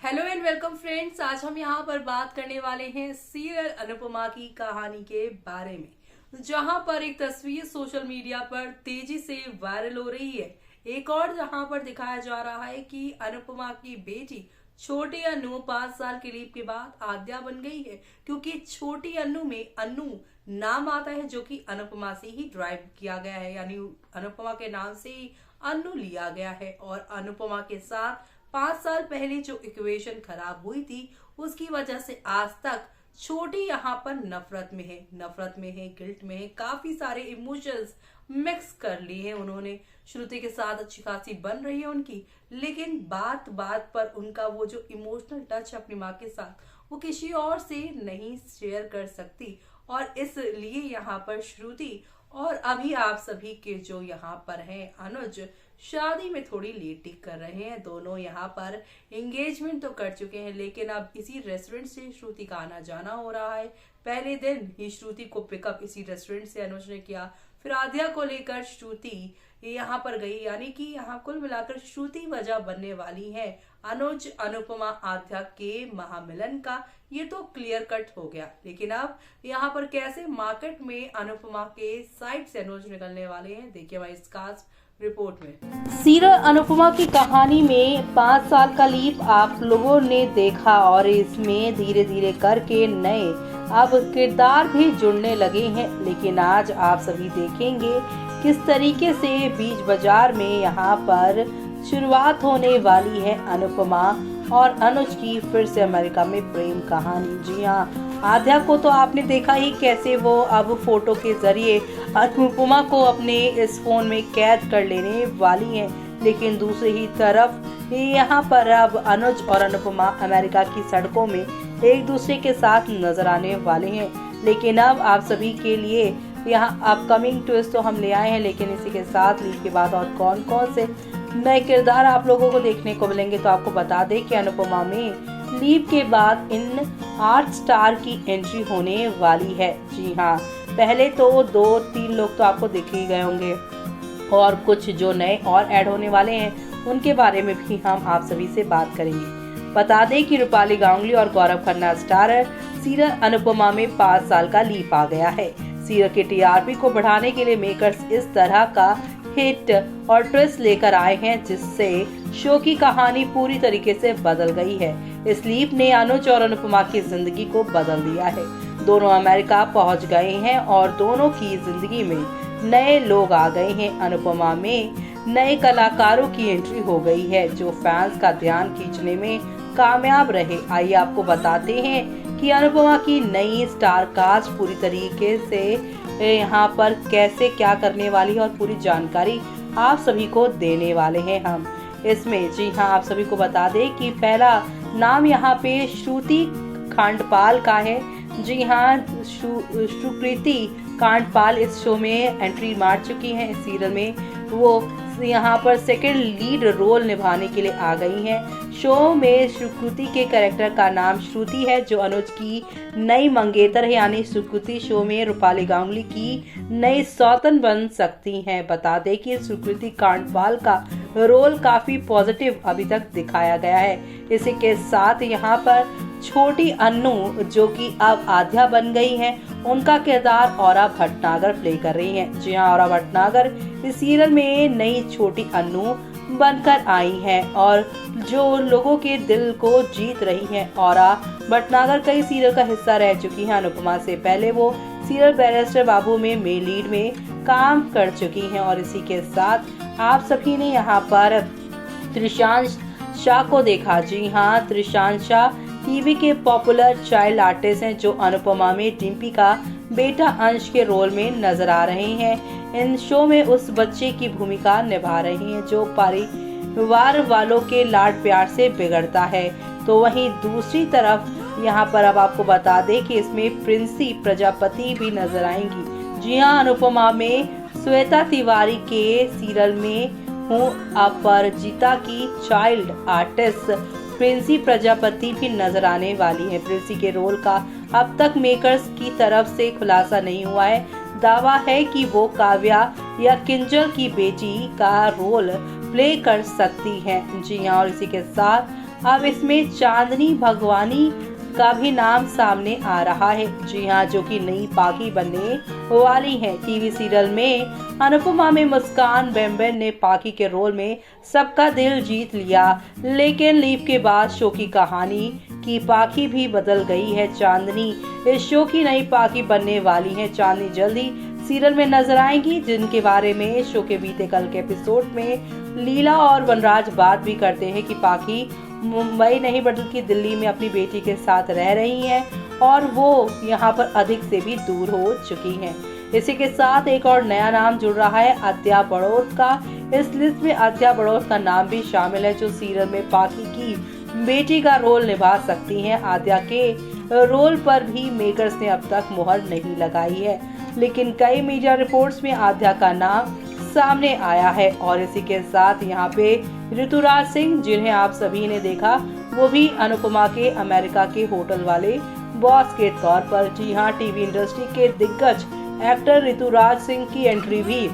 Hello and welcome friends. आज हम यहाँ पर बात करने वाले हैं सीरियल अनुपमा की कहानी के बारे में, जहाँ पर एक तस्वीर सोशल मीडिया पर तेजी से वायरल हो रही है। एक और जहाँ पर दिखाया जा रहा है कि अनुपमा की बेटी छोटी अनु 5 साल की लीव के बाद आद्या बन गई है, क्योंकि छोटी अनु में अनु नाम आता है जो कि अनुपमा से ही ड्राइव किया गया है, यानी अनुपमा के नाम से ही अनु लिया गया है। और अनुपमा के साथ 5 साल पहले जो इक्वेशन खराब हुई थी उसकी वजह से आज तक छोटी यहाँ पर नफरत में है, गिल्ट में है, काफी सारे इमोशंस मिक्स कर लिए हैं उन्होंने। श्रुति के साथ अच्छी खासी बन रही है उनकी, लेकिन बात बात पर उनका वो जो इमोशनल टच अपनी माँ के साथ वो किसी और से नहीं शेयर कर सकती, और इसलिए यहाँ पर श्रुति और अभी आप सभी के जो यहाँ पर हैं अनुज शादी में थोड़ी लेटिंग कर रहे हैं। दोनों यहाँ पर एंगेजमेंट तो कर चुके हैं, लेकिन अब इसी रेस्टोरेंट से श्रुति का आना जाना हो रहा है। पहले दिन ही श्रुति को पिकअप इसी रेस्टोरेंट से अनुज ने किया, फिर आद्या को लेकर श्रुति यहाँ पर गई, यानी कि यहाँ कुल मिलाकर श्रुति वजह बनने वाली है अनुज अनुपमा आद्या के महामिलन का। ये तो क्लियर कट हो गया, लेकिन अब यहाँ पर कैसे मार्केट में अनुपमा के साइड से अनुज निकलने वाले हैं, देखिए हमारी इस खास रिपोर्ट में। सीरियल अनुपमा की कहानी में 5 साल का लीप आप लोगों ने देखा, और इसमें धीरे धीरे करके नए अब किरदार भी जुड़ने लगे हैं। लेकिन आज आप सभी देखेंगे किस तरीके से बीच बाजार में यहाँ पर शुरुआत होने वाली है अनुपमा और अनुज की फिर से अमेरिका में प्रेम कहानी। जी हाँ, आद्या को तो आपने देखा ही कैसे वो अब फोटो के जरिए अनुपमा को अपने इस फोन में कैद कर लेने वाली हैं, लेकिन दूसरी ही तरफ यहाँ पर अब अनुज और अनुपमा अमेरिका की सड़कों में एक दूसरे के साथ नजर आने वाले हैं। लेकिन अब आप सभी के लिए यहाँ अपकमिंग ट्विस्ट तो हम ले आए हैं, लेकिन इसी के साथ लीव के बाद और कौन कौन से नए किरदार आप लोगों को देखने को मिलेंगे, तो आपको बता दें कि अनुपमा में लीव के बाद इन 8 स्टार की एंट्री होने वाली है। जी हाँ, पहले तो 2-3 लोग तो आपको दिख ही गए होंगे, और कुछ जो नए और ऐड होने वाले हैं उनके बारे में भी हम आप सभी से बात करेंगे। बता दें कि रूपाली गांगुली और गौरव खन्ना स्टार सीरियल अनुपमा में 5 साल का लीप आ गया है। सीरियल के टीआरपी को बढ़ाने के लिए मेकर्स इस तरह का हिट और ट्विस्ट लेकर आए हैं, जिससे शो की कहानी पूरी तरीके से बदल गई है। इस लीप ने अनुज और अनुपमा की जिंदगी को बदल दिया है। दोनों अमेरिका पहुंच गए हैं और दोनों की जिंदगी में नए लोग आ गए हैं। अनुपमा में नए कलाकारों की एंट्री हो गई है जो फैंस का ध्यान खींचने में कामयाब रहे। आइए आपको बताते हैं कि अनुपमा की नई स्टार कास्ट पूरी तरीके से यहाँ पर कैसे क्या करने वाली है, और पूरी जानकारी आप सभी को देने वाले हैं हम इसमें। जी हाँ, आप सभी को बता दें कि पहला नाम यहाँ पे श्रुति खांडपाल का है। जी हाँ, सुकृति कांडपाल इस शो में एंट्री मार चुकी हैं। इस सीरियल में वो यहाँ पर सेकंड लीड रोल निभाने के लिए आ गई हैं। शो में सुकृति के कैरेक्टर का नाम श्रुति है, जो अनुज की नई मंगेतर है, यानी सुकृति शो में रूपाली गांगुली की नई सौतन बन सकती हैं। बता दें कि सुकृति कांडपाल का रोल काफी पॉजिटिव अभी तक दिखाया गया है। इसी के साथ यहाँ पर छोटी अन्नू जो कि अब आद्या बन गई हैं, उनका किरदार औरा भटनागर प्ले कर रही हैं। जी हाँ, औरा भटनागर इस सीरियल में नई छोटी अन्नू बनकर आई हैं और जो लोगों के दिल को जीत रही हैं। औरा भटनागर कई सीरियल का हिस्सा रह चुकी हैं। अनुपमा से पहले वो सीरियल बैरिस्टर बाबू में मेन लीड में काम कर चुकी हैं। और इसी के साथ आप सभी ने यहाँ पर त्रिशांश शाह को देखा। जी हाँ, त्रिशांश शाह टीवी के पॉपुलर चाइल्ड आर्टिस्ट हैं, जो अनुपमा में डिम्पी का बेटा अंश के रोल में नजर आ रहे हैं। इन शो में उस बच्चे की भूमिका निभा रही हैं जो परिवार वालों के लाड प्यार से बिगड़ता है। तो वहीं दूसरी तरफ यहाँ पर अब आपको बता दें कि इसमें प्रिंसी प्रजापति भी नजर आएंगी। जी हाँ, अनुपमा में श्वेता तिवारी के सीरियल में हूँ अपराजिता की चाइल्ड आर्टिस्ट प्रिंसी प्रजापति भी नजर आने वाली है। प्रिंसी के रोल का अब तक मेकर्स की तरफ से खुलासा नहीं हुआ है। दावा है कि वो काव्या या किंजल की बेटी का रोल प्ले कर सकती हैं। जी हाँ, और इसी के साथ अब इसमें चांदनी भगवानी का भी नाम सामने आ रहा है। जी हाँ, जो कि नई पाखी बनने वाली हैं। टीवी सीरियल में अनुपमा में मुस्कान बेम्बेन ने पाखी के रोल में सबका दिल जीत लिया, लेकिन लीव के बाद शो की कहानी की पाखी भी बदल गई है। चांदनी इस शो की नई पाखी बनने वाली है। चांदनी जल्दी सीरियल में नजर आएंगी, जिनके बारे में शो के बीते कल के एपिसोड में लीला और वनराज बात भी करते हैं कि पाखी मुंबई नहीं बल्कि दिल्ली में अपनी बेटी के साथ रह रही हैं और वो यहाँ पर अधिक से भी दूर हो चुकी हैं। इसी के साथ एक और नया नाम जुड़ रहा है, आद्या बड़ौत का। इस लिस्ट में आद्या बड़ौत का नाम भी शामिल है, जो सीरियल में पाखी की बेटी का रोल निभा सकती हैं। आद्या के रोल पर भी मेकर्स ने अब तक मुहर नहीं लगाई है, लेकिन कई मीडिया रिपोर्ट्स में आद्या का नाम सामने आया है। और इसी के साथ यहाँ पे ऋतुराज सिंह, जिन्हें आप सभी ने देखा, वो भी अनुपमा के अमेरिका के होटल वाले बॉस के तौर पर। जी हाँ, टीवी इंडस्ट्री के दिग्गज एक्टर ऋतुराज सिंह की एंट्री भी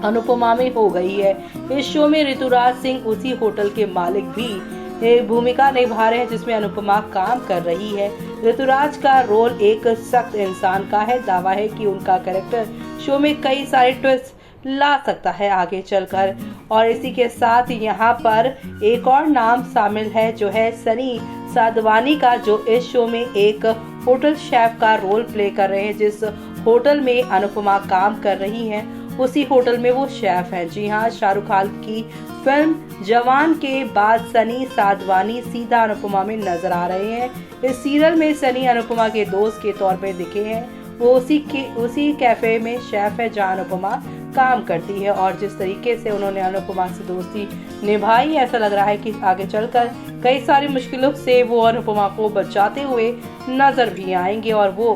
अनुपमा में हो गई है। इस शो में ऋतुराज सिंह उसी होटल के मालिक भी भूमिका निभा रहे हैं, जिसमें अनुपमा काम कर रही है। ऋतुराज का रोल एक सख्त इंसान का है। दावा है कि उनका कैरेक्टर शो में कई सारे ट्विस्ट ला सकता है आगे चलकर। और इसी के साथ यहाँ पर एक और नाम शामिल है, जो है सनी साधवानी का, जो इस शो में एक होटल शेफ का रोल प्ले कर रहे हैं। जिस होटल में अनुपमा काम कर रही हैं, उसी होटल में वो शेफ हैं। जी हाँ, शाहरुख खान की फिल्म जवान के बाद सनी साधवानी सीधा अनुपमा में नजर आ रहे हैं। इस सीरियल में सनी अनुपमा के दोस्त के तौर पर दिखे हैं। वो उसी कैफे में शेफ है जहाँ अनुपमा काम करती है। और जिस तरीके से उन्होंने अनुपमा से दोस्ती निभाई, ऐसा लग रहा है कि आगे चलकर कई सारी मुश्किलों से वो अनुपमा को बचाते हुए नजर भी आएंगे। और वो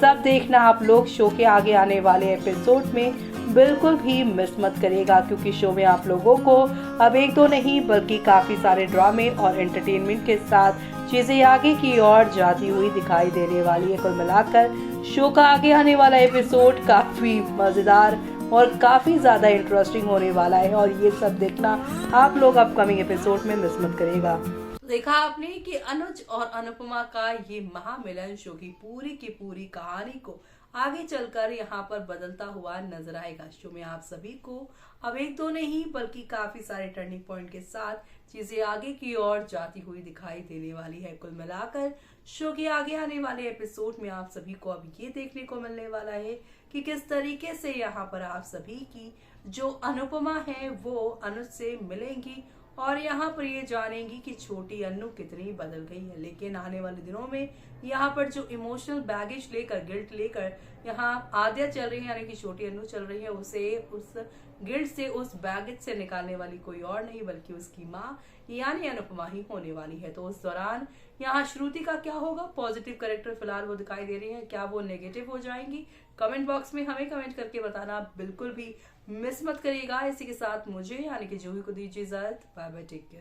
सब देखना आप लोग शो के आगे आने वाले एपिसोड में बिल्कुल भी मिस मत करिएगा, क्योंकि शो में आप लोगों को अब एक दो नहीं बल्कि काफी सारे ड्रामे और एंटरटेनमेंट के साथ चीजें आगे की ओर जाती हुई दिखाई देने वाली है। कुल मिलाकर शो का आगे आने वाला एपिसोड काफी मजेदार और काफी ज्यादा इंटरेस्टिंग होने वाला है, और ये सब देखना आप लोग अपकमिंग एपिसोड में मिस मत करिएगा। देखा आपने कि अनुज और अनुपमा का ये महामिलन शो की पूरी कहानी को आगे चलकर यहाँ पर बदलता हुआ नजर आएगा। शो में आप सभी को अब एक दो नहीं बल्कि काफी सारे टर्निंग पॉइंट के साथ चीजें आगे की ओर जाती हुई दिखाई देने वाली है। कुल मिलाकर शो के आगे आने वाले एपिसोड में आप सभी को अब ये देखने को मिलने वाला है कि किस तरीके से यहाँ पर आप सभी की जो अनुपमा है वो अनुज से मिलेंगी और यहाँ पर ये जानेंगी कि छोटी अन्नू कितनी बदल गई है। लेकिन आने वाले दिनों में यहाँ पर जो इमोशनल बैगेज लेकर, गिल्ट लेकर यहाँ आद्या चल रही है, यानी कि छोटी अन्नू चल रही है, उसे उस गिल्ट से, उस बैगेज से निकालने वाली कोई और नहीं बल्कि उसकी माँ यानी अनुपमा ही होने वाली है। तो उस दौरान यहाँ श्रुति का क्या होगा? पॉजिटिव कैरेक्टर फिलहाल वो दिखाई दे रही है, क्या वो नेगेटिव हो जाएंगी? कमेंट बॉक्स में हमें कमेंट करके बताना बिल्कुल भी मिस मत करिएगा। इसी के साथ मुझे यानी कि जूही को दीजिए इजाजत। Bye bye, take care.